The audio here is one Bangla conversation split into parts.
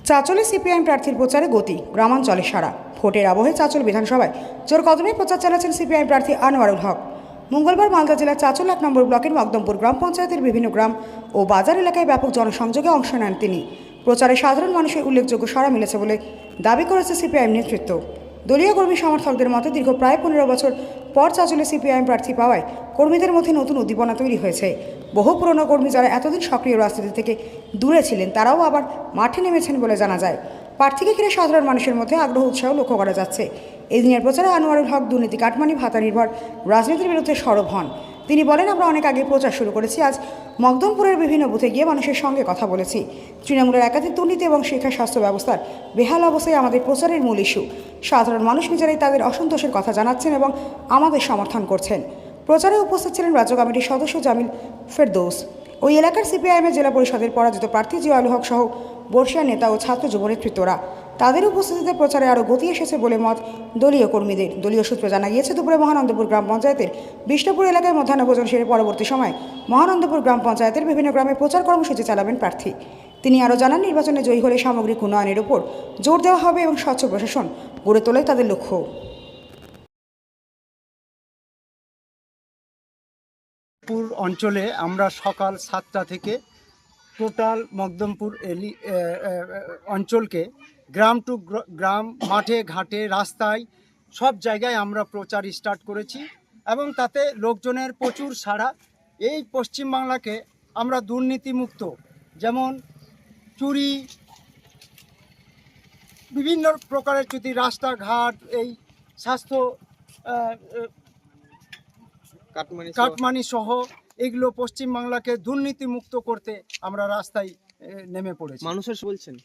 চাঁচলে সিপিআইএম প্রার্থীর প্রচারে গতি, গ্রামাঞ্চলে সাড়া। ভোটের আবহে চাঁচল বিধানসভায় জোর কদমে প্রচার চালাচ্ছেন সিপিআইএম প্রার্থী আনোয়ারুল হক। মঙ্গলবার মালদা জেলার চাঁচল ১ নম্বর ব্লকের মকদমপুর গ্রাম পঞ্চায়েতের বিভিন্ন গ্রাম ও বাজার এলাকায় ব্যাপক জনসংযোগে অংশ নেন তিনি। প্রচারে সাধারণ মানুষের উল্লেখযোগ্য সাড়া মিলেছে বলে দাবি করেছে সিপিআইএম নেতৃত্ব। দলীয় কর্মী সমর্থকদের মতে দীর্ঘ প্রায় ১৫ বছর পর চাঁচলে সিপিআইএম প্রার্থী পাওয়ায় কর্মীদের মধ্যে নতুন উদ্দীপনা তৈরি হয়েছে। বহু পুরনো কর্মী যারা এতদিন সক্রিয় রাজনীতি থেকে দূরে ছিলেন তারাও আবার মাঠে নেমেছেন বলে জানা যায়। প্রার্থীকে ঘিরে সাধারণ মানুষের মধ্যে আগ্রহ উৎসাহ লক্ষ্য করা যাচ্ছে। এই দিনের প্রচারে আনোয়ারুল হক দুর্নীতি কাটমানি ভাতা নির্ভর রাজনীতির বিরুদ্ধে সরব হন। তিনি বলেন, আমরা অনেক আগে প্রচার শুরু করেছি। আজ মকদমপুরের বিভিন্ন বুথে গিয়ে মানুষের সঙ্গে কথা বলেছি। তৃণমূলের একাধিক দুর্নীতি এবং শিক্ষা স্বাস্থ্য ব্যবস্থার বেহাল অবস্থায় আমাদের প্রচারের মূল ইস্যু। সাধারণ মানুষ নিজেরাই তাদের অসন্তোষের কথা জানাচ্ছেন এবং আমাদের সমর্থন করছেন। প্রচারে উপস্থিত ছিলেন রাজ্য কমিটির সদস্য জামিল ফেরদৌস, ওই এলাকার সিপিআইএমের জেলা পরিষদের পরাজিত প্রার্থী জিয়াউল হক সহ বর্ষিয়ার নেতা ও ছাত্র যুব নেতৃত্বরা। তাদের উপস্থিতিতে প্রচারে আরও গতি এসেছে বলে মত দলীয় কর্মীদের। দলীয় সূত্রে জানা গিয়েছে, দুপুরে মহানন্দপুর গ্রাম পঞ্চায়েতের বিষ্ণুপুর এলাকায় মধ্যাহ্নভোজন সেরে পরবর্তী সময় মহানন্দপুর গ্রাম পঞ্চায়েতের বিভিন্ন গ্রামে প্রচার কর্মসূচি চালাবেন প্রার্থী। তিনি আরও জানান, নির্বাচনে জয়ী হলে সামগ্রিক উন্নয়নের উপর জোর দেওয়া হবে এবং স্বচ্ছ প্রশাসন গড়ে তোলাই তাদের লক্ষ্য। অঞ্চলে আমরা সকাল 7টা থেকে টোটাল মকদমপুর অঞ্চলকে গ্রাম টু গ্রাম, মাঠে ঘাটে, রাস্তায় সব জায়গায় আমরা প্রচার স্টার্ট করেছি এবং তাতে লোকজনের প্রচুর সাড়া। এই পশ্চিমবাংলাকে আমরা দুর্নীতিমুক্ত, যেমন চুরি, বিভিন্ন প্রকারের চুরি, রাস্তাঘাট, এই স্বাস্থ্য কাটমানি সহ এগুলো পশ্চিমবাংলাকে দুর্নীতিমুক্ত করতে আমরা রাস্তায় নেমে পড়েছি। মানুষের বলছেন,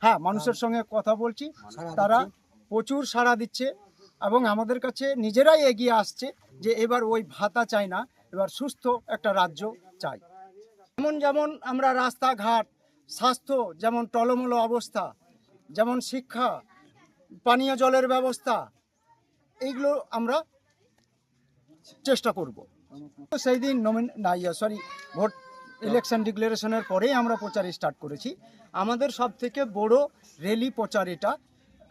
হ্যাঁ, মানুষের সঙ্গে কথা বলছি, তারা প্রচুর সাড়া দিচ্ছে এবং আমাদের কাছে নিজেরাই এগিয়ে আসছে যে এবার ওই ভাতা চাই না, এবার সুস্থ একটা রাজ্য চাই। যেমন আমরা রাস্তাঘাট, স্বাস্থ্য যেমন টলমলো অবস্থা, যেমন শিক্ষা, পানীয় জলের ব্যবস্থা, এইগুলো আমরা চেষ্টা করব। সেই দিন ভোট ইলেকশন ডিক্লারেশনের পরেই আমরা প্রচার স্টার্ট করেছি। আমাদের সব থেকে বড় র্যালি প্রচার এটা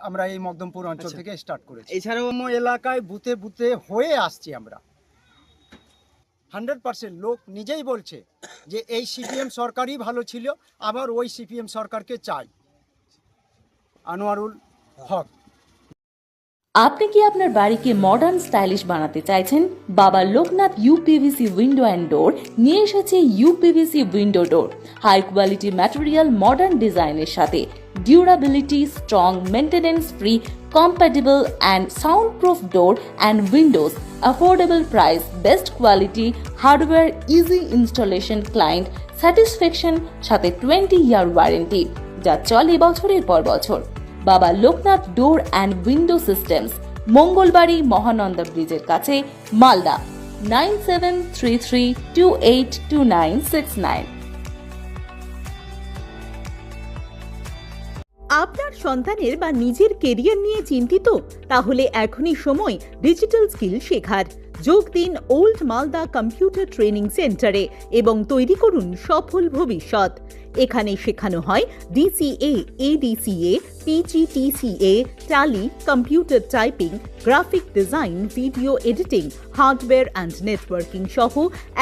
আমরা এই মকদমপুর অঞ্চল থেকে স্টার্ট করেছি। এছাড়াও এলাকায় বুথে বুথে হয়ে আসছি আমরা। 100% লোক নিজেই বলছে যে এই সিপিএম সরকারই ভালো ছিল, আবার ওই সিপিএম সরকারকে চাই। আনোয়ারুল হক। আপনি কি আপনার বাড়িকে মডার্ন স্টাইলিশ বানাতে চাইছেন? বাবা Loknath uPVC window and door নিয়ে এসেছে ইউপিভিসি উইন্ডো ডোর। হাই কোয়ালিটি ম্যাটেরিয়াল, মডার্ন ডিজাইনের সাথে durability, strong, maintenance free, compatible and soundproof door and windows, affordable price, best quality, hardware, easy installation, client satisfaction, সাথে 20-year ওয়ারেন্টি যা চলে বছরের পর বছর। বাবা Loknath door and window systems, Mangalbari Mahananda ব্রিজের কাছে, মালদা। 9733282969। আপনার সন্তানের বা নিজের কেরিয়ার নিয়ে চিন্তিত? তাহলে এখনই সময় ডিজিটাল স্কিল শেখার। যোগ দিন ওল্ড মালদা কম্পিউটার ট্রেনিং সেন্টারে এবং তৈরি করুন সফল ভবিষ্যৎ। এখানে শেখানো হয় DCA, ADCA, PGTCA, Tally, computer typing, graphic design, video editing, hardware and networking সহ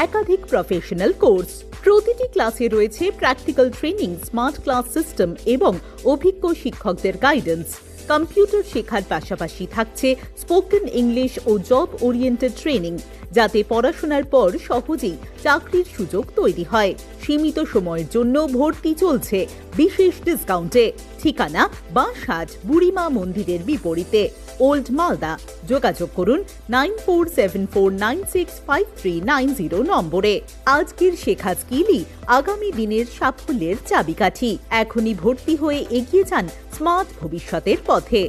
একাধিক প্রফেশনাল কোর্স। প্রতিটি ক্লাসে রয়েছে practical training, smart class system এবং অভিজ্ঞ শিক্ষকদের গাইডেন্স। কম্পিউটার শেখার পাশাপাশি থাকছে স্পোকেন ইংলিশ ও জব ওরিয়েন্টেড ট্রেনিং, যাতে পড়াশোনার পর সহজেই চাকরির সুযোগ তৈরি হয়। সীমিত সময়ের জন্য ভর্তি চলছে বিশেষ ডিসকাউন্টে। ঠিকানা বাঁশহাট বুড়িমা মন্দিরের বিপরীতে, ওল্ড মালদা। যোগাযোগ করুন 9474965390 নম্বরে। আজকের শেখা স্কিলই আগামী দিনের সাফল্যের চাবিকাঠি। এখনই ভর্তি হয়ে এগিয়ে যান স্মার্ট ভবিষ্যতের পথে।